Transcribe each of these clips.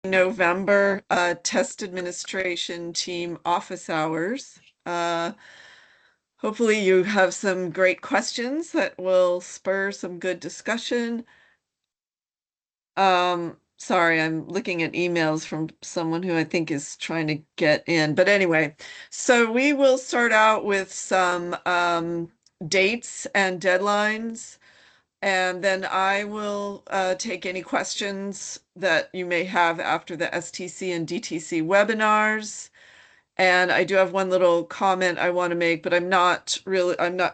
November test administration team office hours. Hopefully you have some great questions that will spur some good discussion. Sorry, I'm looking at emails from someone who I think is trying to get in. But anyway, so we will start out with some dates and deadlines. And then I will take any questions that you may have after the STC and DTC webinars. And I do have one little comment I want to make, but I'm not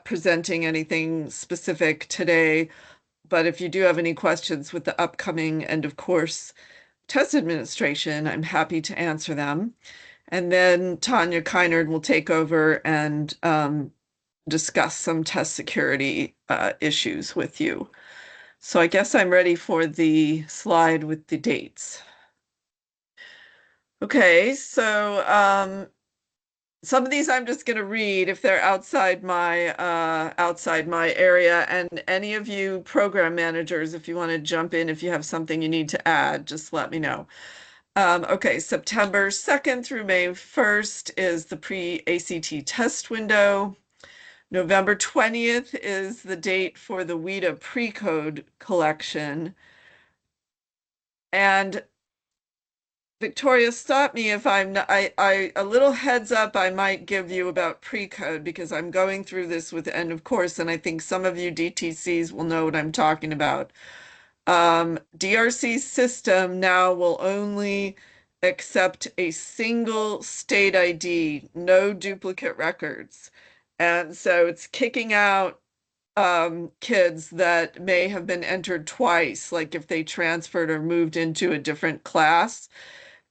presenting anything specific today. But if you do have any questions with the upcoming end of course test administration, I'm happy to answer them. And then Tanya Keinerd will take over and discuss some test security issues with you. So I guess I'm ready for the slide with the dates. Okay, so some of these I'm just going to read if they're outside my area, and any of you program managers, if you want to jump in, if you have something you need to add, just let me know. Okay, September 2nd through May 1st is the pre-ACT test window. November 20th is the date for the WIDA pre-code collection. And Victoria, stop me if I'm not, a little heads up I might give you about pre-code, because I'm going through this with end of course, and I think some of you DTCs will know what I'm talking about. DRC system now will only accept a single state ID, no duplicate records. And so it's kicking out kids that may have been entered twice, like if they transferred or moved into a different class.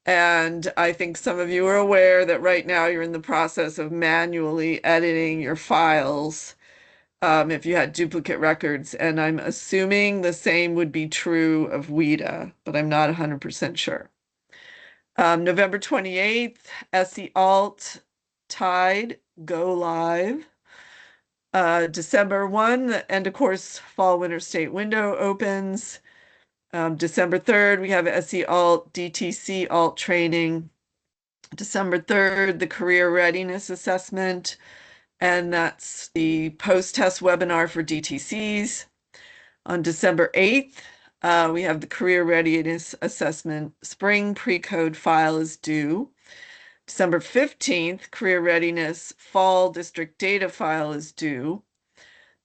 And I think some of you are aware that right now you're in the process of manually editing your files if you had duplicate records. And I'm assuming the same would be true of WIDA, but I'm not 100% sure. November 28th, SE Alt Tide go live. December 1, the end of course fall winter state window opens. December 3rd, we have SE Alt DTC Alt training. December 3rd, the career readiness assessment, and that's the post-test webinar for DTCs. On December 8th, we have the career readiness assessment. Spring pre-code file is due. December 15th, career readiness fall district data file is due.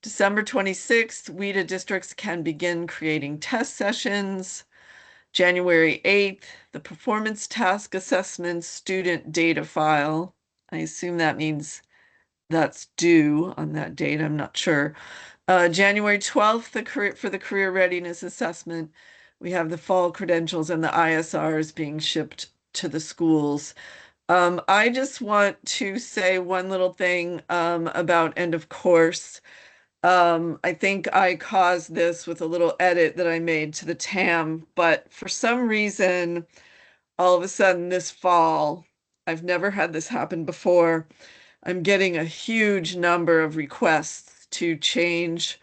December 26th, WIDA districts can begin creating test sessions. January 8th, the performance task assessment student data file. I assume that means that's due on that date. I'm not sure. January 12th, for the career readiness assessment, we have the fall credentials and the ISRs being shipped to the schools. I just want to say one little thing about end of course. I think I caused this with a little edit that I made to the TAM, but for some reason, all of a sudden this fall, I've never had this happen before. I'm getting a huge number of requests to change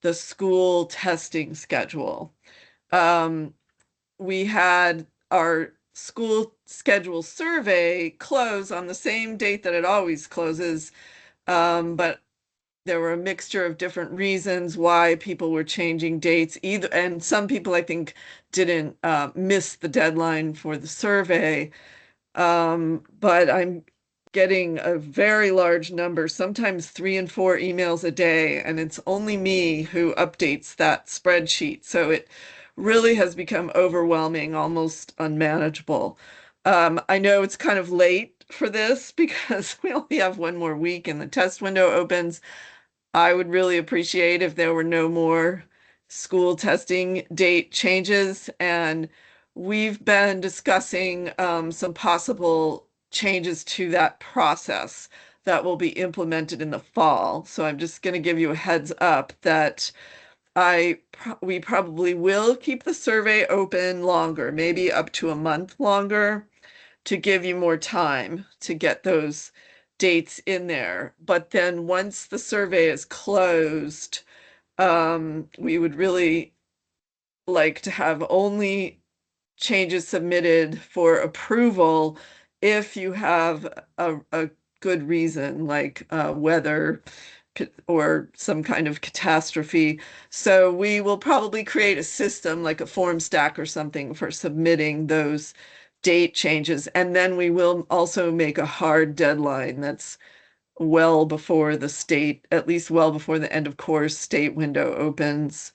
the school testing schedule. We had our school schedule survey close on the same date that it always closes, but there were a mixture of different reasons why people were changing dates, and some people I think didn't miss the deadline for the survey. But I'm getting a very large number, sometimes 3 and 4 emails a day, and it's only me who updates that spreadsheet. So it really has become overwhelming, almost unmanageable. I know it's kind of late for this because we only have one more week and the test window opens. I would really appreciate if there were no more school testing date changes. And we've been discussing some possible changes to that process that will be implemented in the fall. So I'm just going to give you a heads up that we probably will keep the survey open longer, maybe up to a month longer, to give you more time to get those dates in there. But then once the survey is closed, we would really like to have only changes submitted for approval if you have a good reason, like weather or some kind of catastrophe. So we will probably create a system like a form stack or something for submitting those date changes. And then we will also make a hard deadline that's well before the state, at least well before the end of course state window opens.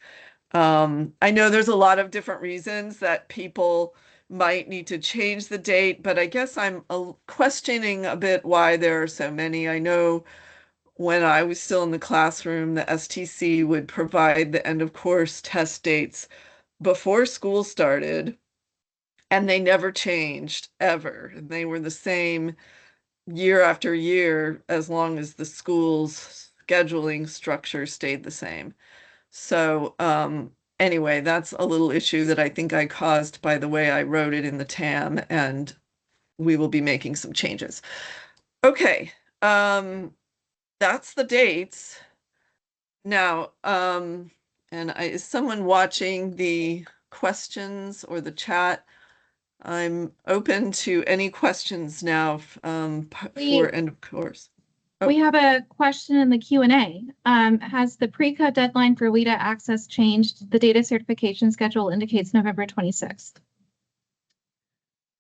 I know there's a lot of different reasons that people might need to change the date, but I guess I'm questioning a bit why there are so many. I know when I was still in the classroom, the STC would provide the end of course test dates before school started, and they never changed ever. They were the same year after year as long as the school's scheduling structure stayed the same. So, anyway, that's a little issue that I think I caused by the way I wrote it in the TAM, and we will be making some changes. Okay, that's the dates. Now, is someone watching the questions or the chat? I'm open to any questions now, for end of course. We have a question in the Q&A. Has the pre-code deadline for WIDA access changed? The data certification schedule indicates November 26th.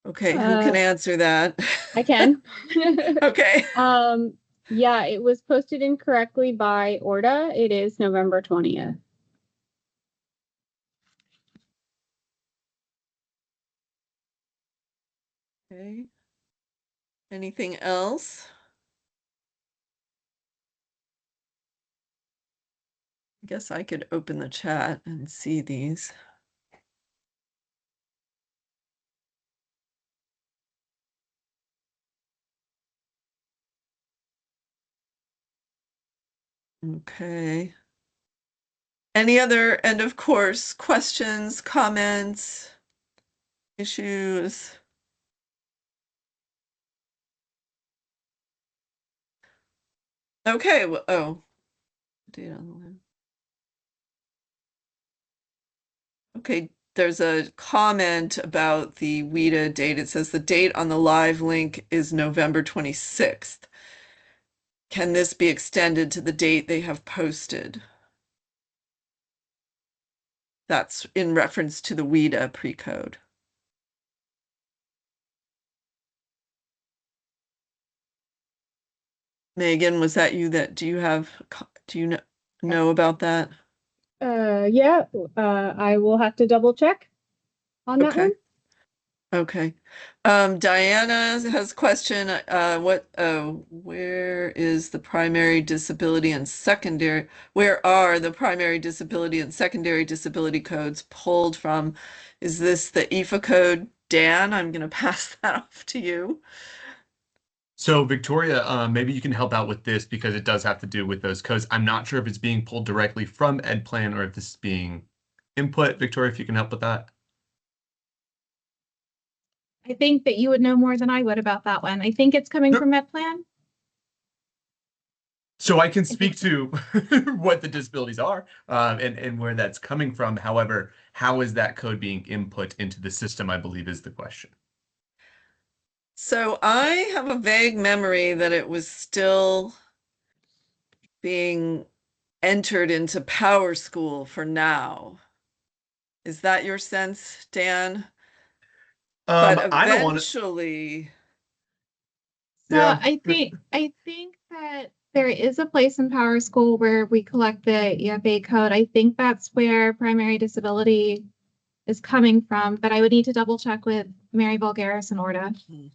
Okay, who can answer that? I can. Okay. Yeah, it was posted incorrectly by ORDA. It is November 20th. Okay. Anything else? I guess I could open the chat and see these. Okay. Any other end of course questions, comments, issues? Okay, well, oh. Date on the line. Okay, there's a comment about the WIDA date. It says the date on the live link is November 26th. Can this be extended to the date they have posted? That's in reference to the WIDA pre-code. Megan, was that you do you know about that? Yeah, I will have to double check on that one. Okay. Diana has a question. Where is the primary disability and secondary? Where are the primary disability and secondary disability codes pulled from? Is this the IFA code? Dan, I'm going to pass that off to you. So Victoria, maybe you can help out with this because it does have to do with those codes. I'm not sure if it's being pulled directly from EdPlan or if this is being input. Victoria, if you can help with that. I think that you would know more than I would about that one. I think it's coming from EdPlan. So I can speak to what the disabilities are and where that's coming from. However, how is that code being input into the system, I believe is the question. So I have a vague memory that it was still being entered into PowerSchool for now. Is that your sense, Dan? But eventually, So yeah. I think that there is a place in PowerSchool where we collect the EFA code. I think that's where primary disability is coming from, but I would need to double check with Mary Vulgaris and ORDA.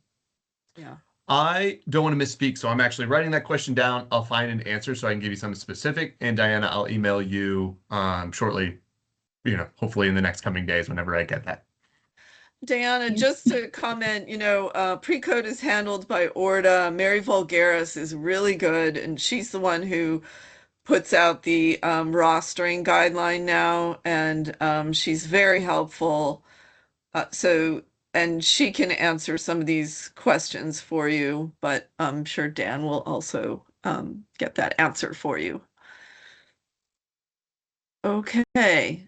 Yeah. I don't want to misspeak, so I'm actually writing that question down. I'll find an answer so I can give you something specific. And Diana, I'll email you shortly, hopefully in the next coming days whenever I get that. Diana, just to comment, pre-code is handled by ORDA. Mary Vulgaris is really good, and she's the one who puts out the rostering guideline now, and she's very helpful. And she can answer some of these questions for you, but I'm sure Dan will also get that answer for you. Okay.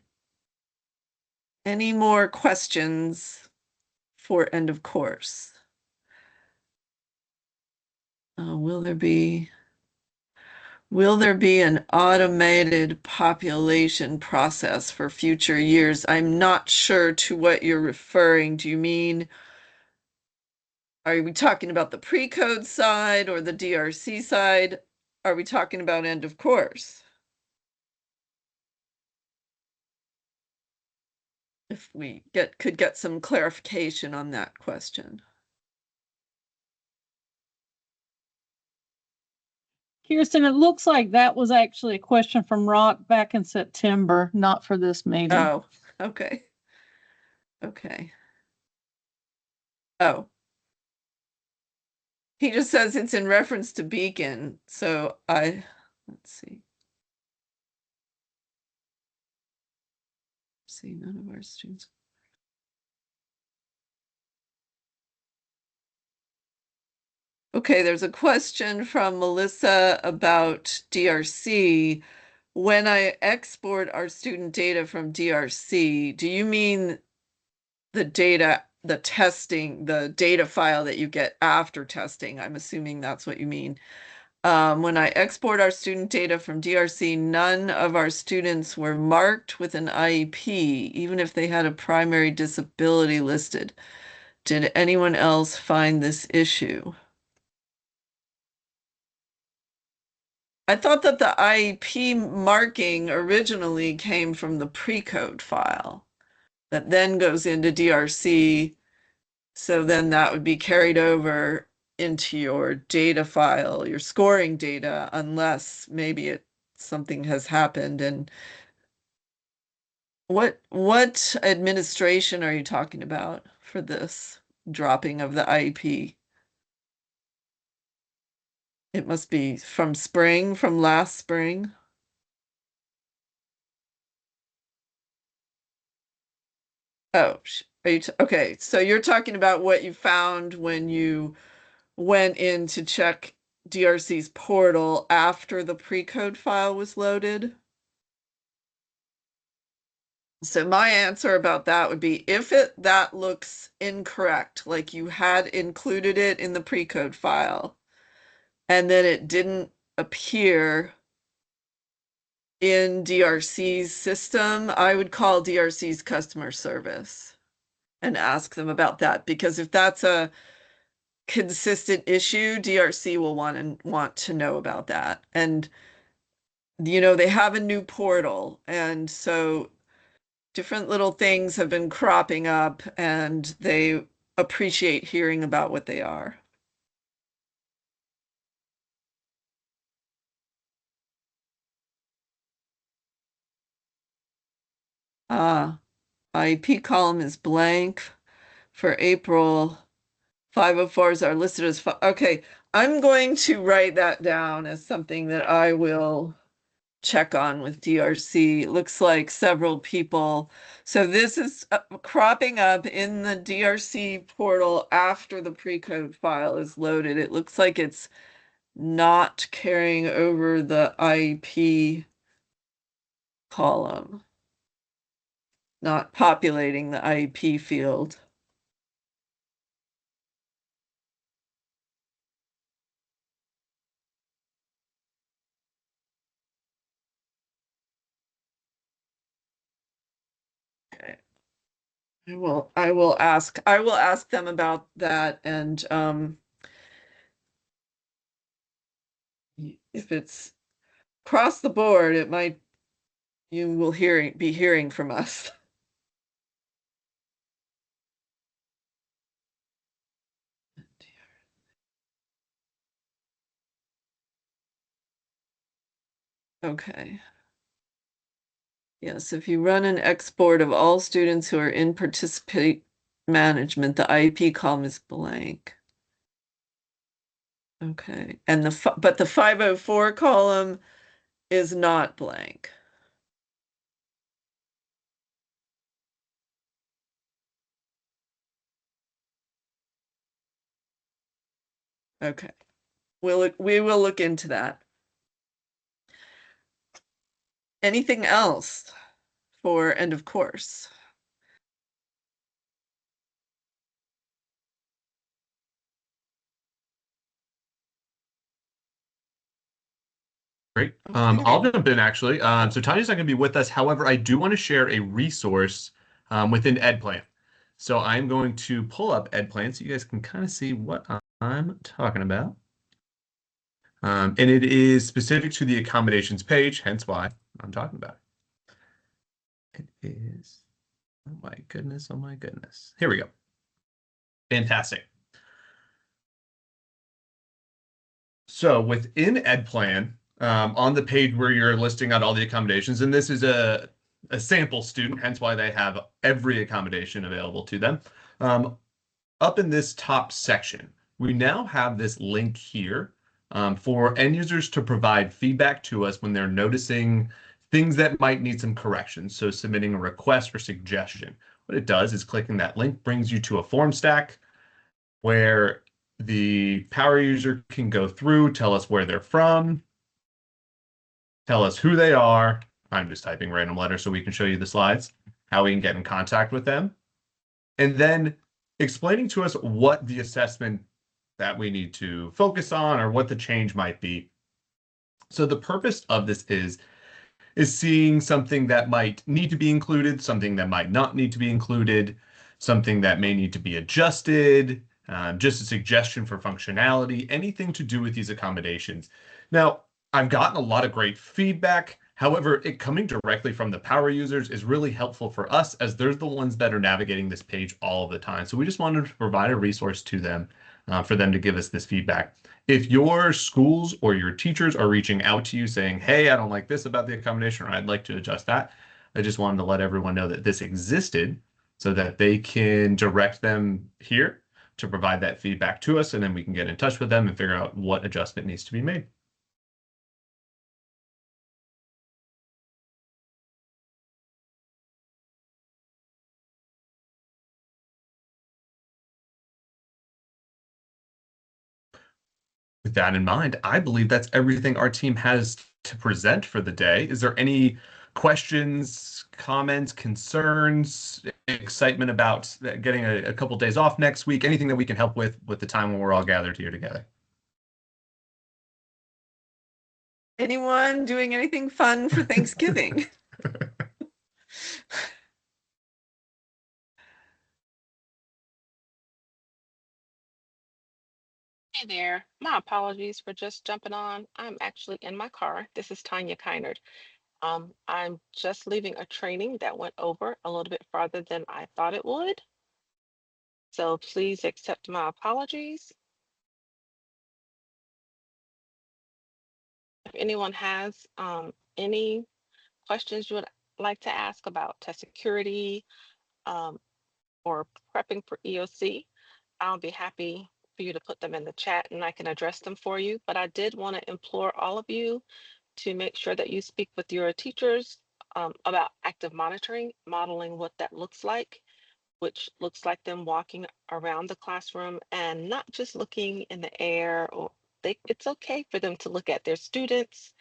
Any more questions for end of course? Will there be an automated population process for future years? I'm not sure to what you're referring. Do you mean, are we talking about the pre-code side or the DRC side? Are we talking about end of course? If we could get some clarification on that question. Kirsten, it looks like that was actually a question from Rock back in September, not for this meeting. Oh, okay. Okay. Oh. He just says it's in reference to Beacon, so let's see. See, none of our students. Okay, there's a question from Melissa about DRC. When I export our student data from DRC, do you mean the data, the testing, the data file that you get after testing? I'm assuming that's what you mean. When I export our student data from DRC, none of our students were marked with an IEP, even if they had a primary disability listed. Did anyone else find this issue? I thought that the IEP marking originally came from the pre-code file that then goes into DRC. So then that would be carried over into your data file, your scoring data, unless maybe something has happened. And what administration are you talking about for this dropping of the IEP? It must be from last spring. Oh, okay. So you're talking about what you found when you went in to check DRC's portal after the pre-code file was loaded? So my answer about that would be if that looks incorrect, like you had included it in the pre-code file, and then it didn't appear in DRC's system, I would call DRC's customer service and ask them about that, because if that's a consistent issue, DRC will want to know about that. And they have a new portal, and so different little things have been cropping up, and they appreciate hearing about what they are. IEP column is blank for April. 504s are listed as, okay, I'm going to write that down as something that I will check on with DRC. It looks like several people. So this is cropping up in the DRC portal after the pre-code file is loaded. It looks like it's not carrying over the IEP column, not populating the IEP field. Okay. I will ask them about that, and if it's across the board, you will be hearing from us. Okay. Yes, if you run an export of all students who are in participate management, the IEP column is blank. Okay, and but the 504 column is not blank. Okay, we will look into that. Anything else for end of course? Great. Okay. I'll jump in actually. So Tanya's not going to be with us. However, I do want to share a resource within EdPlan. So I'm going to pull up EdPlan so you guys can kind of see what I'm talking about. And it is specific to the accommodations page, hence why I'm talking about it. It is, oh my goodness, oh my goodness. Here we go. Fantastic. So within EdPlan, on the page where you're listing out all the accommodations, and this is a sample student, hence why they have every accommodation available to them. Up in this top section, we now have this link here for end users to provide feedback to us when they're noticing things that might need some corrections. So submitting a request or suggestion. What it does is clicking that link brings you to a form stack where the power user can go through, tell us where they're from, tell us who they are. I'm just typing random letters so we can show you the slides, how we can get in contact with them, and then explaining to us what the assessment that we need to focus on or what the change might be. So the purpose of this is seeing something that might need to be included, something that might not need to be included, something that may need to be adjusted, just a suggestion for functionality, anything to do with these accommodations. Now, I've gotten a lot of great feedback. However, it coming directly from the power users is really helpful for us as they're the ones that are navigating this page all of the time. So we just wanted to provide a resource to them for them to give us this feedback. If your schools or your teachers are reaching out to you saying, hey, I don't like this about the accommodation, or I'd like to adjust that, I just wanted to let everyone know that this existed so that they can direct them here to provide that feedback to us, and then we can get in touch with them and figure out what adjustment needs to be made. With that in mind, I believe that's everything our team has to present for the day. Is there any questions, comments, concerns, excitement about getting a couple days off next week? Anything that we can help with the time when we're all gathered here together? Anyone doing anything fun for Thanksgiving? Hey there. My apologies for just jumping on. I'm actually in my car. This is Tanya Keinert. I'm just leaving a training that went over a little bit farther than I thought it would. So please accept my apologies. If anyone has any questions you would like to ask about test security or prepping for EOC, I'll be happy for you to put them in the chat and I can address them for you. But I did want to implore all of you to make sure that you speak with your teachers about active monitoring, modeling what that looks like, which looks like them walking around the classroom and not just looking in the air. Or it's okay for them to look at their students,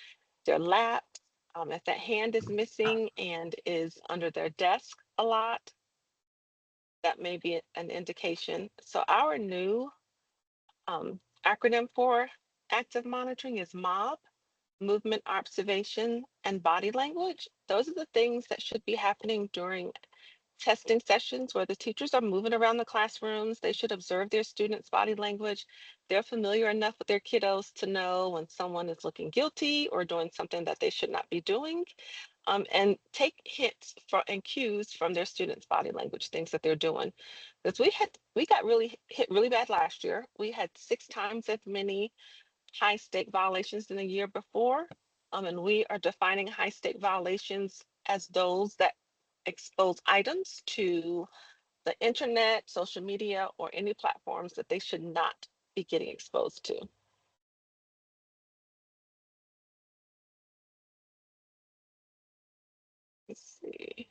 their laps. If that hand is missing and is under their desk a lot, that may be an indication. So our new acronym for active monitoring is MOB, movement observation and body language. Those are the things that should be happening during testing sessions where the teachers are moving around the classrooms. They should observe their students' body language. They're familiar enough with their kiddos to know when someone is looking guilty or doing something that they should not be doing. And take hints and cues from their students' body language, things that they're doing. Because we got really hit really bad last year. We had 6 times as many high stake violations than the year before. And we are defining high stake violations as those that expose items to the internet, social media, or any platforms that they should not be getting exposed to. Let's see.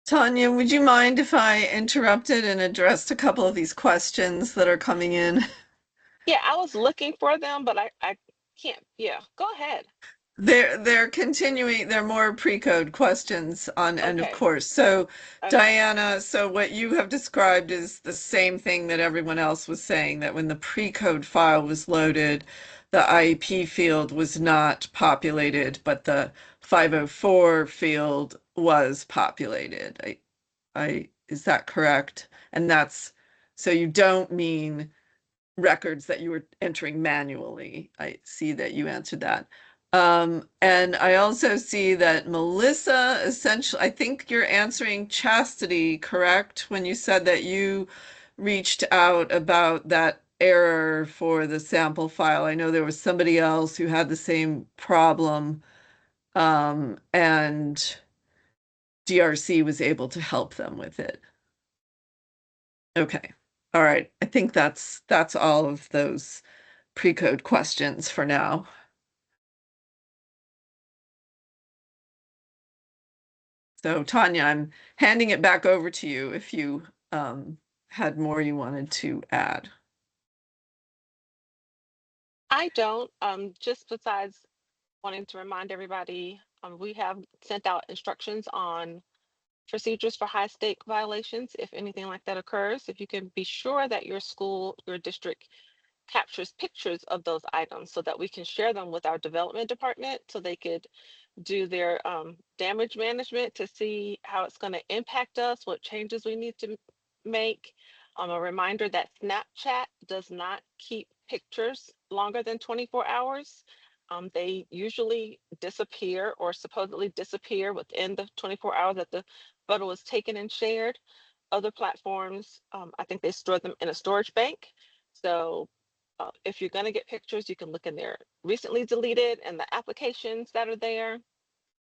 Tanya, would you mind if I interrupted and addressed a couple of these questions that are coming in? Yeah, I was looking for them, but I can't. Yeah, go ahead. They're continuing, they're more pre-code questions on end of Okay. course. So Okay. Diana, so what you have described is the same thing that everyone else was saying, that when the pre-code file was loaded, the IEP field was not populated, but the 504 field was populated. Is that correct? And that's, so you don't mean records that you were entering manually. I see that you answered that. And I also see that Melissa, essentially, I think you're answering Chastity, correct? When you said that you reached out about that error for the sample file. I know there was somebody else who had the same problem, and DRC was able to help them with it. Okay. All right. I think that's all of those pre-code questions for now. So Tanya, I'm handing it back over to you if you had more you wanted to add. I don't. Just besides wanting to remind everybody, we have sent out instructions on procedures for high stake violations if anything like that occurs. If you can be sure that your school, your district captures pictures of those items so that we can share them with our development department so they could do their damage management to see how it's going to impact us, what changes we need to make. A reminder that Snapchat does not keep pictures longer than 24 hours. They usually disappear or supposedly disappear within the 24 hours that the photo was taken and shared. Other platforms, I think they store them in a storage bank. So if you're going to get pictures, you can look in there recently deleted and the applications that are there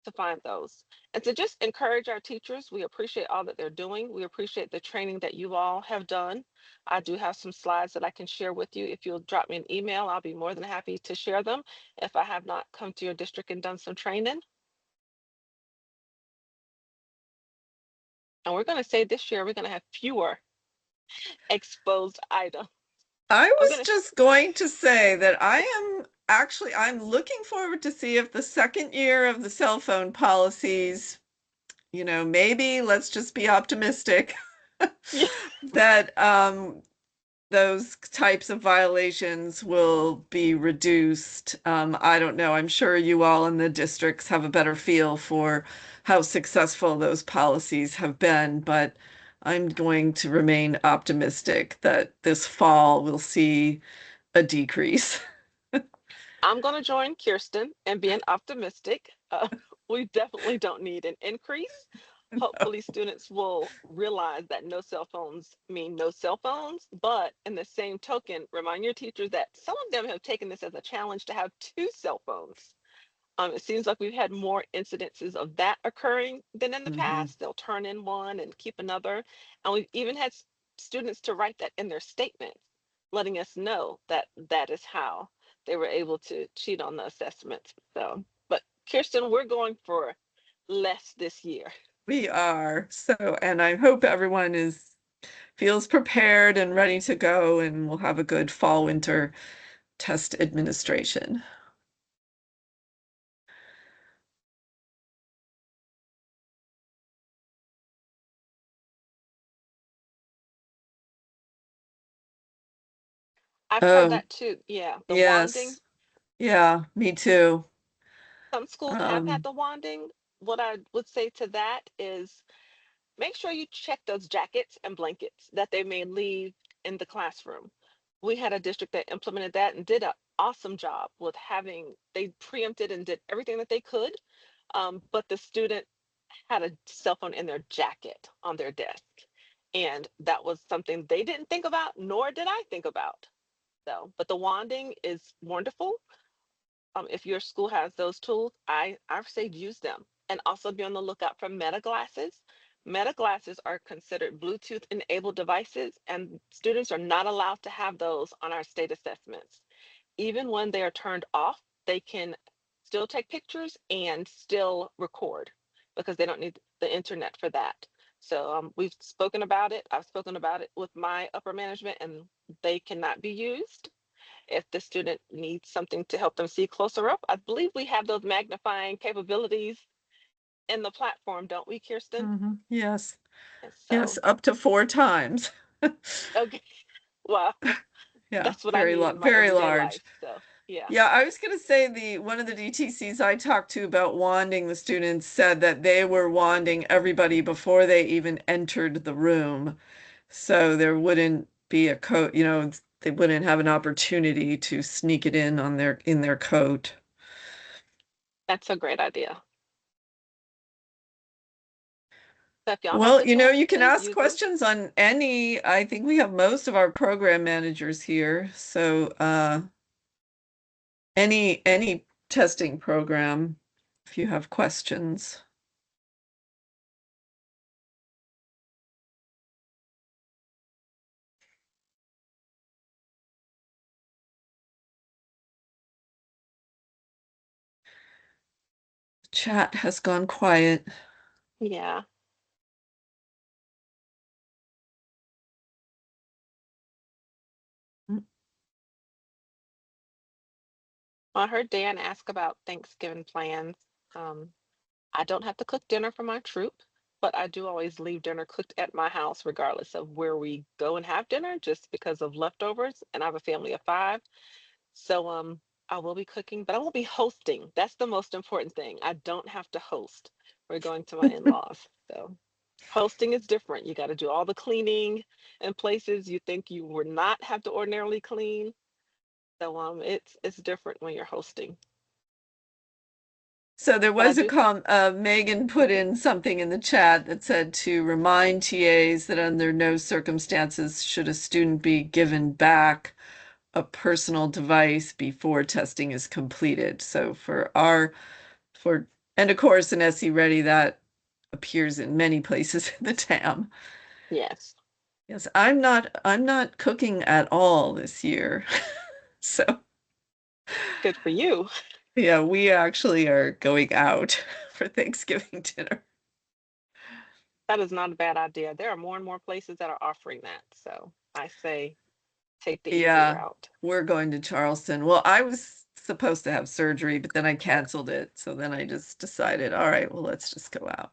to find those. And to just encourage our teachers, we appreciate all that they're doing. We appreciate the training that you all have done. I do have some slides that I can share with you. If you'll drop me an email, I'll be more than happy to share them if I have not come to your district and done some training. And we're going to say this year, we're going to have fewer exposed items. I I'm was going to, just going to say that I'm looking forward to see if the second year of the cell phone policies, maybe let's just be optimistic yeah, that those types of violations will be reduced. I don't know. I'm sure you all in the districts have a better feel for how successful those policies have been, but I'm going to remain optimistic that this fall we'll see a decrease. I'm going to join Kirsten and being optimistic. We definitely don't need an increase. Hopefully students will realize that no cell phones mean no cell phones, but in the same token, remind your teachers that some of them have taken this as a challenge to have two cell phones. It seems like we've had more incidences of that occurring than in the Mhm. past. They'll turn in one and keep another. And we've even had students to write that in their statements, letting us know that that is how they were able to cheat on the assessments. So, but Kirsten, we're going for less this year. We are. So, and I hope everyone feels prepared and ready to go, and we'll have a good fall winter test administration. I've heard Oh, that too. Yeah, the wanding. yes. Yeah, me too. Some schools have had Um, the wanding. What I would say to that is make sure you check those jackets and blankets that they may leave in the classroom. We had a district that implemented that and did an awesome job with they preempted and did everything that they could. But the student had a cell phone in their jacket on their desk. And that was something they didn't think about, nor did I think about. So, but the wanding is wonderful. If your school has those tools, I say use them, and also be on the lookout for Meta glasses. Meta glasses are considered Bluetooth enabled devices, and students are not allowed to have those on our state assessments. Even when they are turned off, they can still take pictures and still record because they don't need the internet for that. So we've spoken about it. I've spoken about it with my upper management, and they cannot be used. if the student needs something to help them see closer up, I believe we have those magnifying capabilities in the platform, don't we, Kirsten? Yes, And yes, so, up to 4 times. okay, well, Yeah, that's what I need in my very everyday large. life. So, yeah. Yeah, I was gonna say one of the DTCs I talked to about wanding the students said that they were wanding everybody before they even entered the room. So there wouldn't be a coat, they wouldn't have an opportunity to sneak it in on in their coat. That's a great idea. So if y'all have Well, you can suggestions, ask use them. questions on I think we have most of our program managers here. So any testing program, if you have questions. Chat has gone quiet. Yeah. I heard Dan ask about Thanksgiving plans. I don't have to cook dinner for my troop, but I do always leave dinner cooked at my house, regardless of where we go and have dinner, just because of leftovers. And I have a family of 5. So I will be cooking, but I won't be hosting. That's the most important thing. I don't have to host. We're going to my in-laws. So hosting is different. You got to do all the cleaning in places you think you would not have to ordinarily clean. So it's different when you're hosting. So there But I was do. Megan put in something in the chat that said to remind TAs that under no circumstances should a student be given back a personal device before testing is completed. So and of course in SE Ready that appears in many places in the TAM. Yes. Yes, I'm not cooking at all this year. So Good for you. yeah, we actually are going out for Thanksgiving dinner. That is not a bad idea. There are more and more places that are offering that. So I say take the easy Yeah, route. we're going to Charleston. Well, I was supposed to have surgery, but then I canceled it. So then I just decided, all right, well, let's just go out.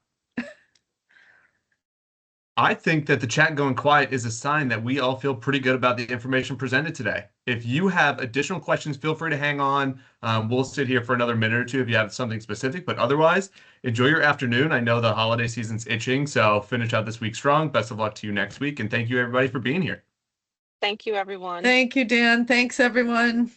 I think that the chat going quiet is a sign that we all feel pretty good about the information presented today. If you have additional questions, feel free to hang on. We'll sit here for another minute or two if you have something specific, but otherwise, enjoy your afternoon. I know the holiday season's itching, so finish out this week strong. Best of luck to you next week, and thank you everybody for being here. Thank you, everyone. Thank you, Dan. Thanks, everyone.